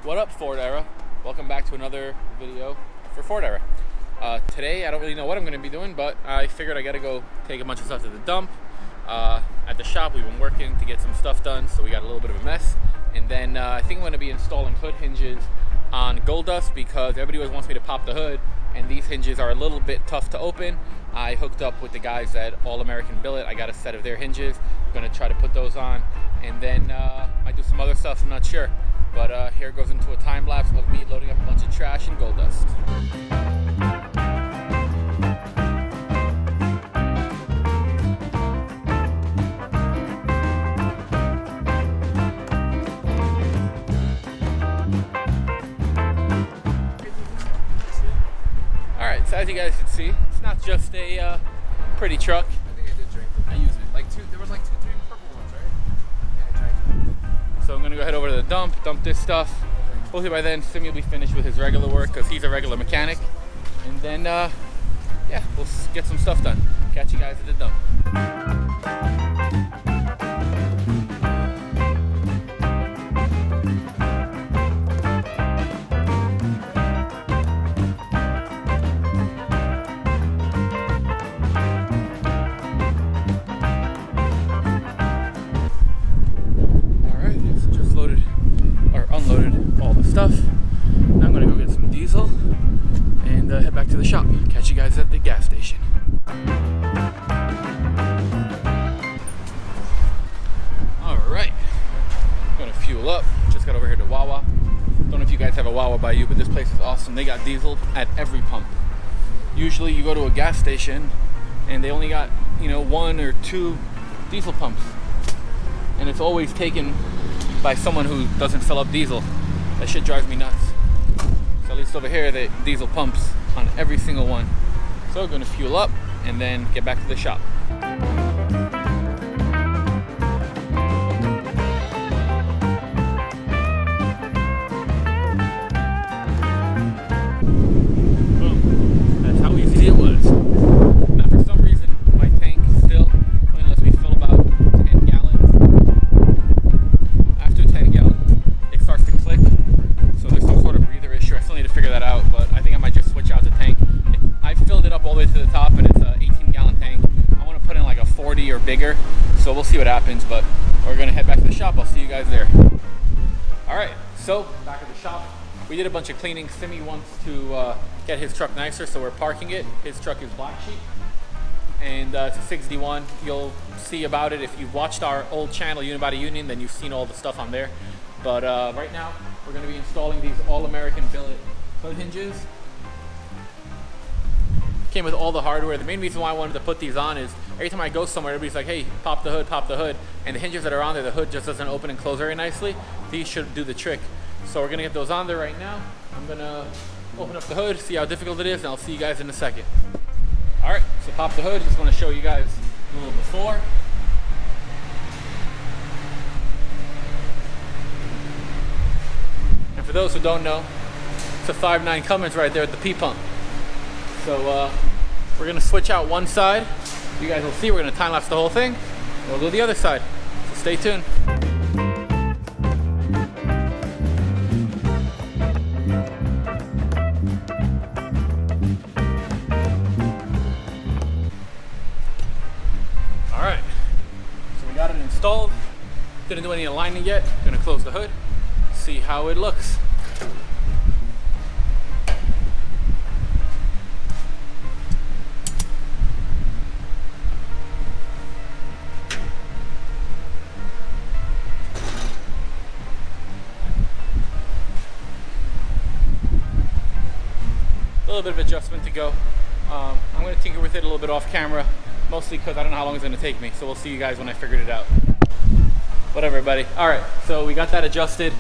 What up, Ford Era? Welcome back to another video for Ford Era. Today I don't really know what I'm going to be doing, but I figured I got to go take a bunch of stuff to the dump. At the shop we've been working to get some stuff done, so we got a little bit of a mess. And then I think I'm going to be installing hood hinges on Gold Dust because everybody always wants me to pop the hood, and these hinges are a little bit tough to open. I hooked up with the guys at All American Billet. I got a set of their hinges. I'm going to try to put those on, and then I do some other stuff, I'm not sure. But here goes into a time lapse of me loading up a bunch of trash in Gold Dust. Alright, so as you guys can see, it's not just a pretty truck. I think I did drink them. I used it. Like there was like 2-3 purple ones, right? Yeah, I drank them. So I'm gonna go head over to the dump this stuff. Hopefully by then Simi will be finished with his regular work because he's a regular mechanic. And then, yeah, we'll get some stuff done. Catch you guys at the dump. Unloaded all the stuff. Now I'm gonna go get some diesel and head back to the shop. Catch you guys at the gas station. All right, gonna fuel up. Just got over here to Wawa. Don't know if you guys have a Wawa by you, but this place is awesome. They got diesel at every pump. Usually you go to a gas station and they only got, 1 or 2 diesel pumps, and it's always taken by someone who doesn't fill up diesel. That shit drives me nuts. So at least over here, the diesel pumps on every single one. So we're gonna fuel up and then get back to the shop. Boom. That's how easy it was. Now for some reason, my tank still only lets me fill about 10 gallons. After 10 gallons, it starts to click. So there's some sort of breather issue. I still need to figure that out, but I think I might just switch out the tank. I filled it up all the way to the top, and it's an 18-gallon tank. I want to put in like a 40 or bigger, so we'll see what happens, but we're going to head back to the shop. I'll see you guys there. All right, so back at the shop. We did a bunch of cleaning. Simi wants to get his truck nicer, so we're parking it. His truck is black sheep, and it's a 61. You'll see about it if you've watched our old channel, Unibody Union, then you've seen all the stuff on there. But right now, we're going to be installing these All American Billet hood hinges. Came with all the hardware. The main reason why I wanted to put these on is every time I go somewhere, everybody's like, hey, pop the hood, and the hinges that are on there, the hood just doesn't open and close very nicely. These should do the trick. So we're going to get those on there right now. I'm going to open up the hood, see how difficult it is, and I'll see you guys in a second. All right, so pop the hood. Just want to show you guys a little before. And for those who don't know, it's a 5.9 Cummins right there at the P pump. So we're gonna switch out one side. You guys will see. We're gonna time lapse the whole thing. And we'll do the other side. So stay tuned. Installed. Didn't do any aligning yet. Gonna close the hood, see how it looks. A little bit of adjustment to go. I'm gonna tinker with it a little bit off camera, mostly because I don't know how long it's gonna take me. So we'll see you guys when I figured it out. Whatever, buddy. All right, so we got that adjusted.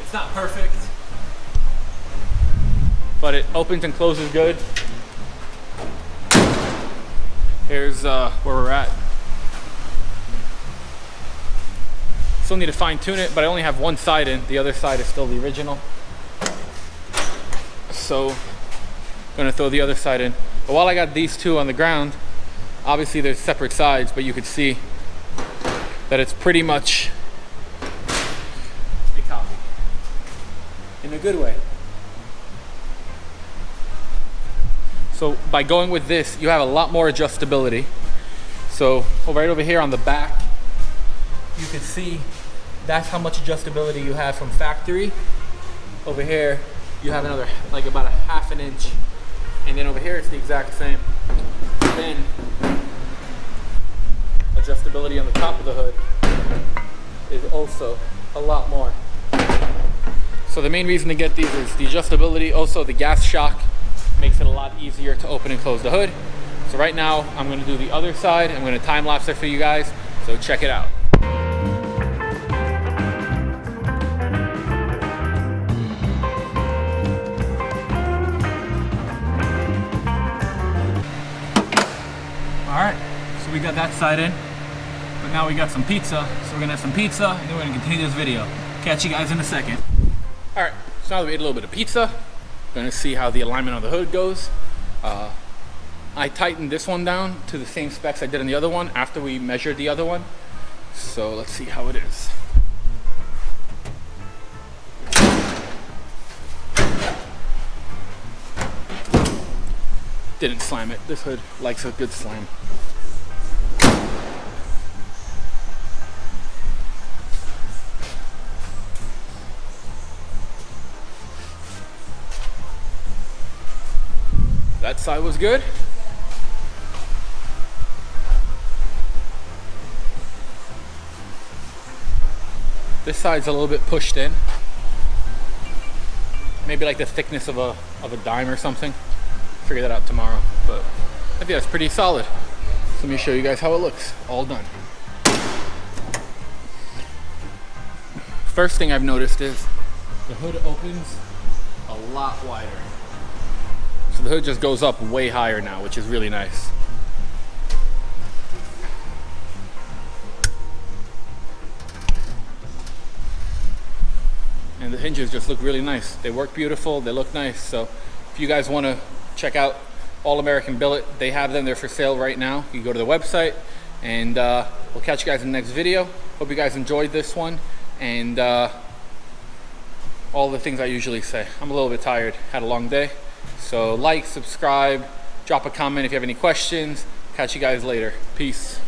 It's not perfect, but it opens and closes good. Here's where we're at. Still need to fine tune it, but I only have one side in. The other side is still the original. So I'm gonna throw the other side in. But while I got these two on the ground, obviously there's separate sides, but you could see that it's pretty much a copy. in a good way. So by going with this, you have a lot more adjustability. So right over here on the back, you can see that's how much adjustability you have from factory. Over here, you have another, like about a ½ an inch. And then over here, it's the exact same. Then, adjustability on the top of the hood is also a lot more. So the main reason to get these is the adjustability, also the gas shock makes it a lot easier to open and close the hood. So right now, I'm gonna do the other side. I'm gonna time lapse it for you guys, so check it out. All right, so we got that side in, but now we got some pizza. So we're gonna have some pizza, and then we're gonna continue this video. Catch you guys in a second. All right, so now that we ate a little bit of pizza, gonna see how the alignment on the hood goes. I tightened this one down to the same specs I did on the other one after we measured the other one. So let's see how it is. Didn't slam it. This hood likes a good slam. That side was good. This side's a little bit pushed in. Maybe like the thickness of a dime or something. Figure that out tomorrow, but I think that's pretty solid. So let me show you guys how it looks. All done. First thing I've noticed is the hood opens a lot wider. So the hood just goes up way higher now, which is really nice. And the hinges just look really nice. They work beautiful, they look nice. So if you guys want to check out All American Billet, they have them, they're for sale right now. You can go to the website, and we'll catch you guys in the next video. Hope you guys enjoyed this one, and all the things I usually say. I'm a little bit tired, had a long day. So like, subscribe, drop a comment if you have any questions. Catch you guys later. Peace.